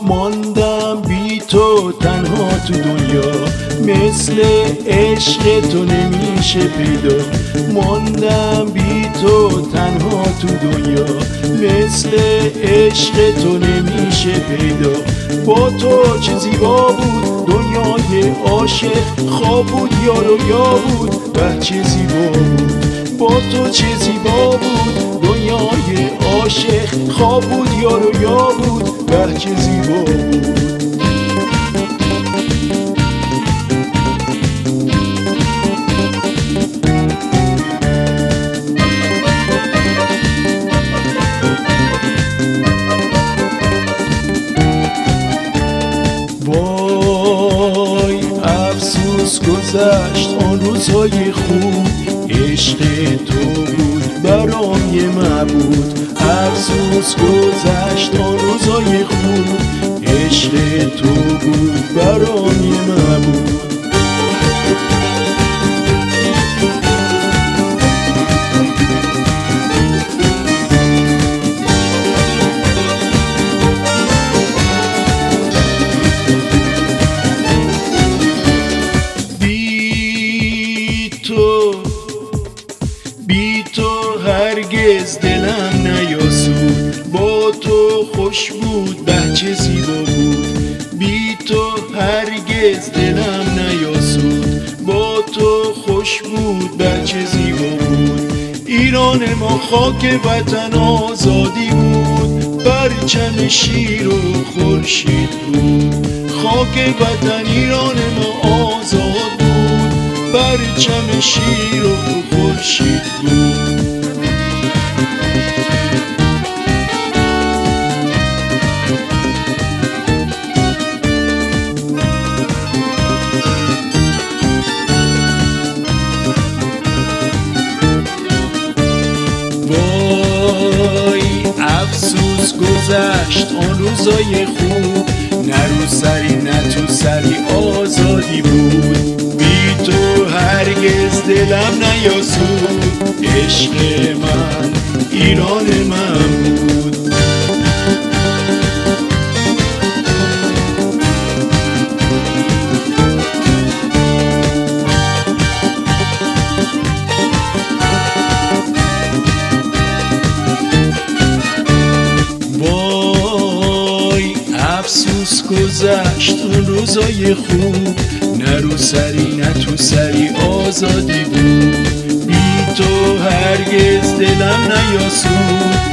ماندم بی تو تنها تو دنیا، مثل عشق تو نمیشه پیدا. ماندم بی تو تنها تو دنیا، مثل عشق تو نمیشه پیدا. با تو چه زیبا بود دنیای عاشق، خواب بود یا رویا بود، به چه زیبا بود. با تو چه زیبا بود دنیای عاشق، خواب بود یا رویا بود، به چه زیبا بود. وای افسوس گذشت آن روزهای خوب، عشق تو بود برام یه معبود. افسوس گذشت آن روزهای خوب، عشق تو بود برام یه معبود. بی تو هرگز دلم نیاسود، با تو خوش بود به چه زیبا بود. بی تو هرگز دلم نیاسود، با تو خوش بود به چه زیبا بود. ایران ما خاک وطن آزادی بود، پرچم شیر و خورشید بود. خاک وطن ایران ما آزاد بود، پرچم شیر و خورشید بود. وای افسوس گذشت آن روزای خوب، نه رو سری نه تو سری آزادی بود. بی تو هرگز دلم نیاسود، عشق من ایران من بود. وای افسوس گذشت اون روزای خوب، نه رو سری نه تو سری آزادی بود. بی تو هرگز دلم نیاسود،